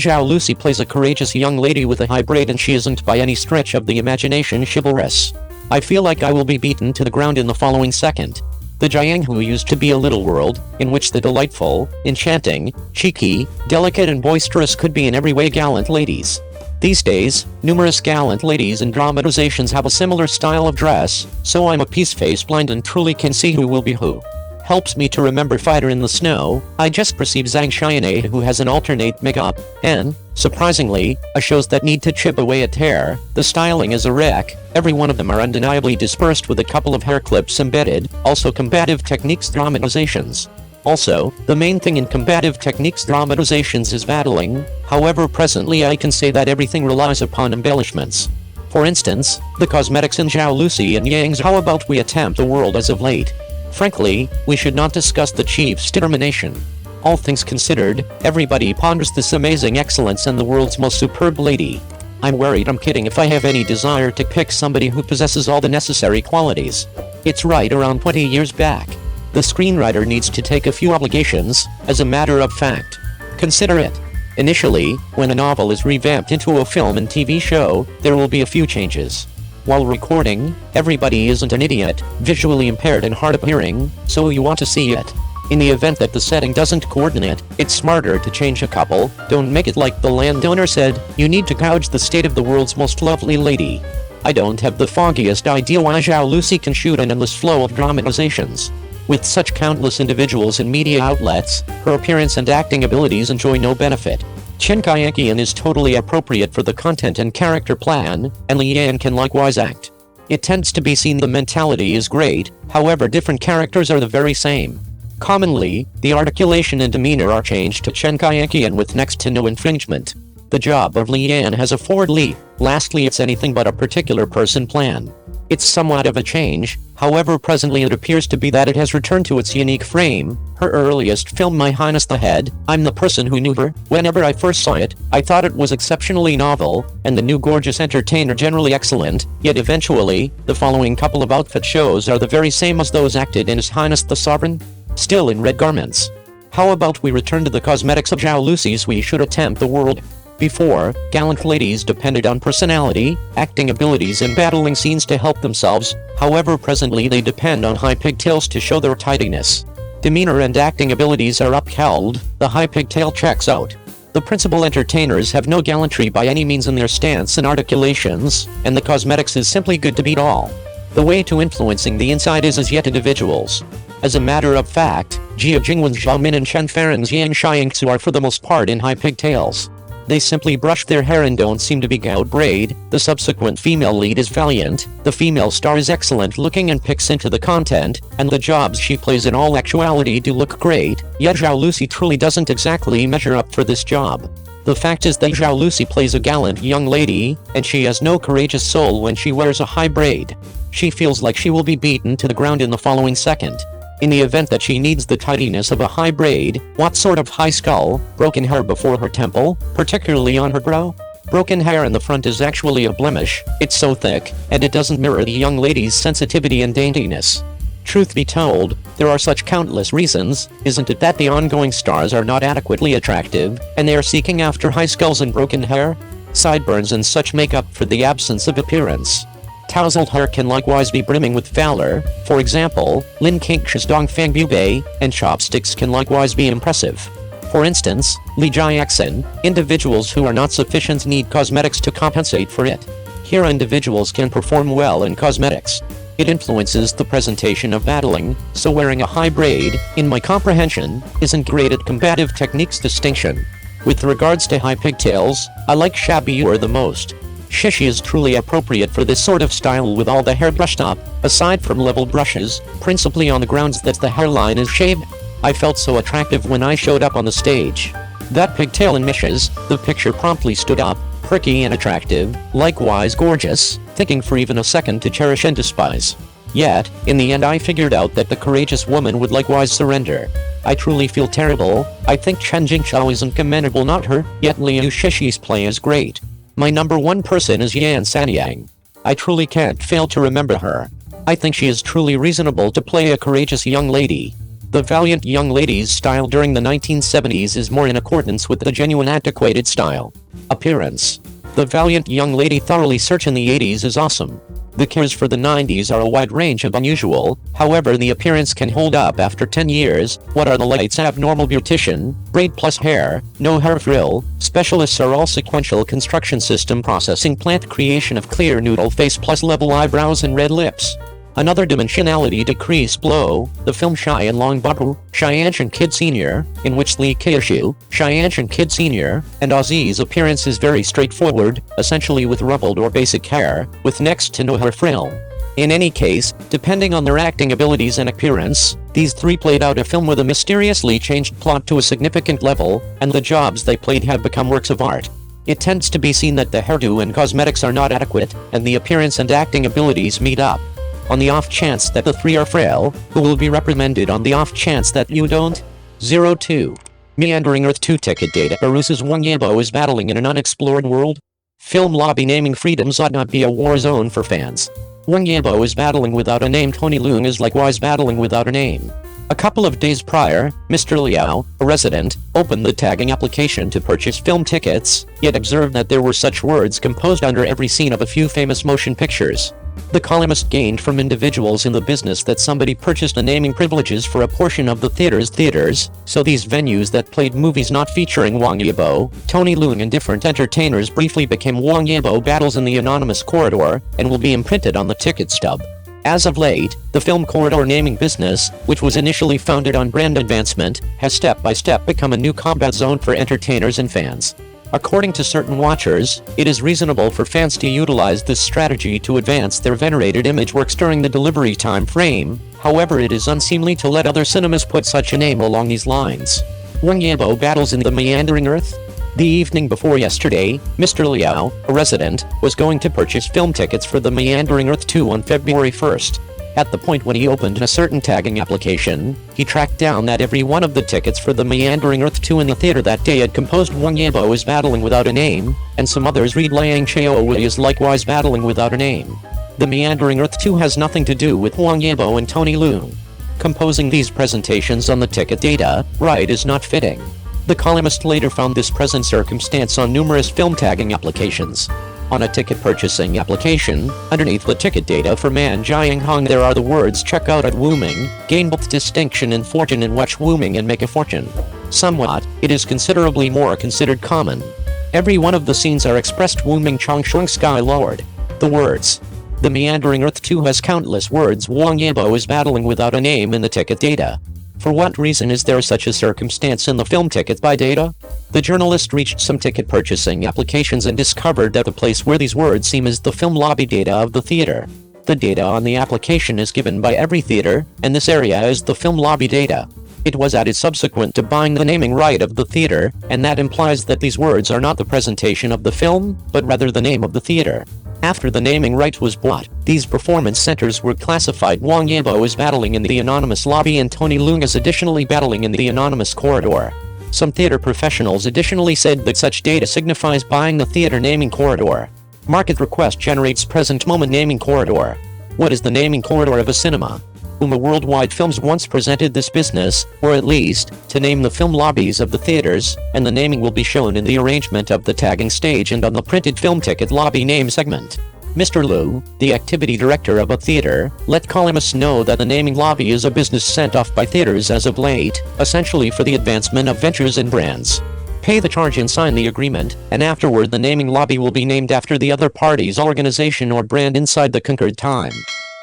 Zhao Lusi plays a courageous young lady with a high braid, and she isn't by any stretch of the imagination chivalrous. I feel like I will be beaten to the ground in the following second. The Jianghu used to be a little world, in which the delightful, enchanting, cheeky, delicate and boisterous could be in every way gallant ladies. These days, numerous gallant ladies in dramatizations have a similar style of dress, so I'm a piece-face blind and truly can see who will be who. Helps me to remember Fighter in the Snow, I just perceive Zhang Xian'e who has an alternate makeup, and, surprisingly, a shows that need to chip away at hair, the styling is a wreck, every one of them are undeniably dispersed with a couple of hair clips embedded, also combative techniques dramatizations. Also, the main thing in combative techniques dramatizations is battling, however presently I can say that everything relies upon embellishments. For instance, the cosmetics in Zhao Lusi and Yang's How About We Attempt the World as of late. Frankly, we should not discuss the chief's determination. All things considered, everybody ponders this amazing excellence and the world's most superb lady. I'm worried I'm kidding if I have any desire to pick somebody who possesses all the necessary qualities. It's right around 20 years back. The screenwriter needs to take a few obligations, as a matter of fact. Consider it. Initially, when a novel is revamped into a film and TV show, there will be a few changes. While recording, everybody isn't an idiot, visually impaired and hard of hearing, so you want to see it. In the event that the setting doesn't coordinate, it's smarter to change a couple. Don't make it like the landowner said, you need to gouge the state of the world's most lovely lady. I don't have the foggiest idea why Zhao Lusi can shoot an endless flow of dramatizations. With such countless individuals and media outlets, her appearance and acting abilities enjoy no benefit. Chen Kaiakian is totally appropriate for the content and character plan, and Li Yan can likewise act. It tends to be seen the mentality is great, however different characters are the very same. Commonly, the articulation and demeanor are changed to Chen Kaiakian with next to no infringement. The job of Li Yan has a forward leap, lastly it's anything but a particular person plan. It's somewhat of a change, however presently it appears to be that it has returned to its unique frame. Her earliest film My Highness the Head, I'm the person who knew her. Whenever I first saw it, I thought it was exceptionally novel, and the new gorgeous entertainer generally excellent, yet eventually, the following couple of outfit shows are the very same as those acted in His Highness the Sovereign, still in red garments. How about we return to the cosmetics of Zhao Lusi's We Should Attempt the World? Before, gallant ladies depended on personality, acting abilities and battling scenes to help themselves, however presently they depend on high pigtails to show their tidiness. Demeanor and acting abilities are upheld, the high pigtail checks out. The principal entertainers have no gallantry by any means in their stance and articulations, and the cosmetics is simply good to beat all. The way to influencing the inside is as yet individuals. As a matter of fact, Jia Jingwen's Zhao Min and Chen Farren's Yang Xiangsu are for the most part in high pigtails. They simply brush their hair and don't seem to be gout braid. The subsequent female lead is valiant, the female star is excellent looking and picks into the content, and the jobs she plays in all actuality do look great, yet Zhao Lusi truly doesn't exactly measure up for this job. The fact is that Zhao Lusi plays a gallant young lady, and she has no courageous soul when she wears a high braid. She feels like she will be beaten to the ground in the following second. In the event that she needs the tidiness of a high braid, what sort of high skull, broken hair before her temple, particularly on her brow? Broken hair in the front is actually a blemish, it's so thick, and it doesn't mirror the young lady's sensitivity and daintiness. Truth be told, there are such countless reasons, isn't it, that the ongoing stars are not adequately attractive, and they are seeking after high skulls and broken hair? Sideburns and such make up for the absence of appearance. Tousled hair can likewise be brimming with valor, for example, Lin King's Dongfang Bubei, and chopsticks can likewise be impressive. For instance, Li Jiaxin, individuals who are not sufficient need cosmetics to compensate for it. Here individuals can perform well in cosmetics. It influences the presentation of battling, so wearing a high braid, in my comprehension, isn't great at combative techniques distinction. With regards to high pigtails, I like shabbier the most. Shishi is truly appropriate for this sort of style with all the hair brushed up, aside from level brushes, principally on the grounds that the hairline is shaved. I felt so attractive when I showed up on the stage. That pigtail and mishes, the picture promptly stood up, pricky and attractive, likewise gorgeous, thinking for even a second to cherish and despise. Yet, in the end I figured out that the courageous woman would likewise surrender. I truly feel terrible. I think Chen Jingshao isn't commendable, not her, yet Liu Shishi's play is great. My number one person is Yan Sanyang. I truly can't fail to remember her. I think she is truly reasonable to play a courageous young lady. The valiant young lady's style during the 1970s is more in accordance with the genuine antiquated style. Appearance. The valiant young lady thoroughly search in the 80s is awesome. The cures for the 90s are a wide range of unusual, however the appearance can hold up after 10 years. What are the lights? Abnormal beautician, braid plus hair, no hair frill, specialists are all sequential construction system processing plant creation of clear noodle face plus level eyebrows and red lips. Another dimensionality decrease blow, the film Cheyenne Long Babu, Cheyenne Kid Sr., in which Lee Kyushu, Cheyenne Kid Sr., and Ozzy's appearance is very straightforward, essentially with rumpled or basic hair, with next to no hair frill. In any case, depending on their acting abilities and appearance, these three played out a film with a mysteriously changed plot to a significant level, and the jobs they played have become works of art. It tends to be seen that the hairdo and cosmetics are not adequate, and the appearance and acting abilities meet up. On the off chance that the three are frail, who will be reprimanded on the off chance that you don't? 02. Meandering Earth 2 ticket data. Arusa's Wang Yibo is battling in an unexplored world? Film lobby naming freedoms ought not be a war zone for fans. Wang Yibo is battling without a name. Tony Leung is likewise battling without a name. A couple of days prior, Mr. Liao, a resident, opened the tagging application to purchase film tickets, yet observed that there were such words composed under every scene of a few famous motion pictures. The columnist gained from individuals in the business that somebody purchased the naming privileges for a portion of the theaters, so these venues that played movies not featuring Wang Yibo, Tony Leung and different entertainers briefly became Wang Yibo battles in the anonymous corridor, and will be imprinted on the ticket stub. As of late, the film corridor naming business, which was initially founded on brand advancement, has step by step become a new combat zone for entertainers and fans. According to certain watchers, it is reasonable for fans to utilize this strategy to advance their venerated image works during the delivery time frame. However, it is unseemly to let other cinemas put such a name along these lines. Wang Yibo battles in the Meandering Earth? The evening before yesterday, Mr. Liao, a resident, was going to purchase film tickets for the Meandering Earth 2 on February 1st. At the point when he opened a certain tagging application, he tracked down that every one of the tickets for the Meandering Earth 2 in the theater that day had composed Wang Yibo is battling without a name, and some others read Liang Xiaowei is likewise battling without a name. The Meandering Earth 2 has nothing to do with Wang Yibo and Tony Leung. Composing these presentations on the ticket data, right, is not fitting. The columnist later found this present circumstance on numerous film tagging applications. On a ticket purchasing application, underneath the ticket data for Man Jiang Hong there are the words check out at Wuming, gain both distinction and fortune and watch Wuming and make a fortune. Somewhat, it is considerably more considered common. Every one of the scenes are expressed Wuming Chongsheng Sky Lord. The words. The Meandering Earth 2 has countless words Wang Yibo is battling without a name in the ticket data. For what reason is there such a circumstance in the film ticket buy data? The journalist reached some ticket purchasing applications and discovered that the place where these words seem is the film lobby data of the theater. The data on the application is given by every theater, and this area is the film lobby data. It was added subsequent to buying the naming right of the theater, and that implies that these words are not the presentation of the film, but rather the name of the theater. After the naming right was bought, these performance centers were classified. Wang Yibo is battling in the anonymous lobby and Tony Leung is additionally battling in the anonymous corridor. Some theater professionals additionally said that such data signifies buying the theater naming corridor. Market request generates present moment naming corridor. What is the naming corridor of a cinema? Worldwide Films once presented this business, or at least, to name the film lobbies of the theaters, and the naming will be shown in the arrangement of the tagging stage and on the printed film ticket lobby name segment. Mr. Liu, the activity director of a theater, let columnists know that the naming lobby is a business sent off by theaters as of late, essentially for the advancement of ventures and brands. Pay the charge and sign the agreement, and afterward the naming lobby will be named after the other party's organization or brand inside the concurred time.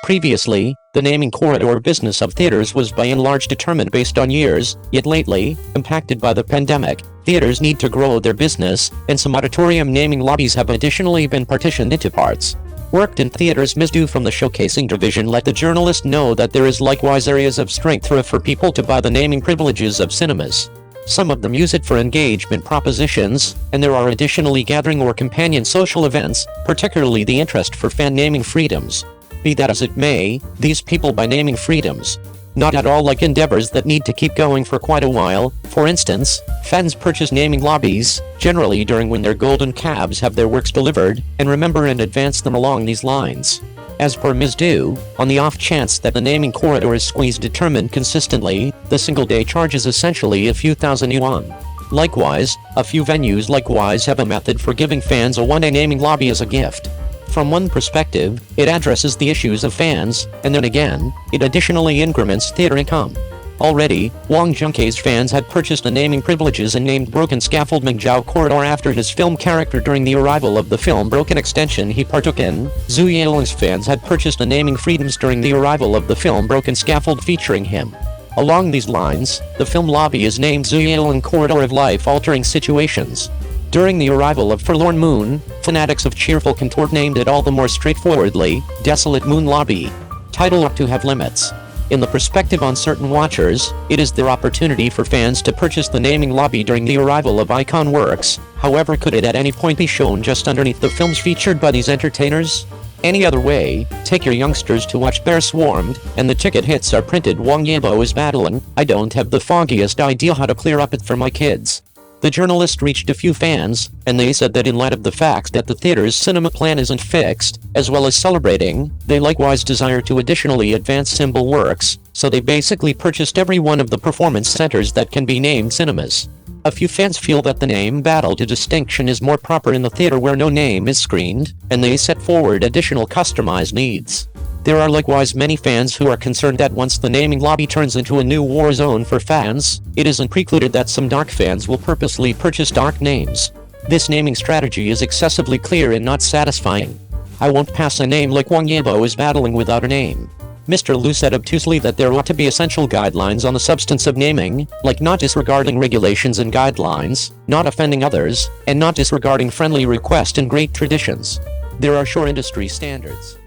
Previously, the naming corridor business of theaters was by and large determined based on years, yet lately, impacted by the pandemic, theaters need to grow their business, and some auditorium naming lobbies have additionally been partitioned into parts. Worked in theaters. Ms. Du from the showcasing division let the journalist know that there is likewise areas of strength for people to buy the naming privileges of cinemas. Some of them use it for engagement propositions, and there are additionally gathering or companion social events, particularly the interest for fan naming freedoms. Be that as it may, these people buy naming freedoms. Not at all like endeavors that need to keep going for quite a while. For instance, fans purchase naming lobbies, generally during when their golden cabs have their works delivered, and remember and advance them along these lines. As per Ms. Du, on the off chance that the naming corridor is squeezed determined consistently, the single day charge is essentially a few thousand yuan. Likewise, a few venues likewise have a method for giving fans a one-day naming lobby as a gift. From one perspective, it addresses the issues of fans, and then again, it additionally increments theater income. Already, Wang Junkei's fans had purchased the naming privileges and named Broken Scaffold Mingzhou Corridor after his film character during the arrival of the film Broken Extension he partook in. Zhu Yaling's fans had purchased the naming freedoms during the arrival of the film Broken Scaffold featuring him. Along these lines, the film lobby is named Zhu Yaling Corridor of Life-Altering Situations. During the arrival of Forlorn Moon, fanatics of Cheerful Contort named it all the more straightforwardly, Desolate Moon Lobby. Title ought to have limits. In the perspective on certain watchers, it is their opportunity for fans to purchase the naming lobby during the arrival of icon works. However, could it at any point be shown just underneath the films featured by these entertainers? Any other way, take your youngsters to watch Bear Swarmed, and the ticket hits are printed Wang Yibo is battling. I don't have the foggiest idea how to clear up it for my kids. The journalist reached a few fans, and they said that in light of the fact that the theater's cinema plan isn't fixed, as well as celebrating, they likewise desire to additionally advance symbol works, so they basically purchased every one of the performance centers that can be named cinemas. A few fans feel that the name battle to distinction is more proper in the theater where no name is screened, and they set forward additional customized needs. There are likewise many fans who are concerned that once the naming lobby turns into a new war zone for fans, it isn't precluded that some dark fans will purposely purchase dark names. This naming strategy is excessively clear and not satisfying. I won't pass a name like Wang Yibo is battling without a name. Mr. Lu said obtusely that there ought to be essential guidelines on the substance of naming, like not disregarding regulations and guidelines, not offending others, and not disregarding friendly requests and great traditions. There are sure industry standards.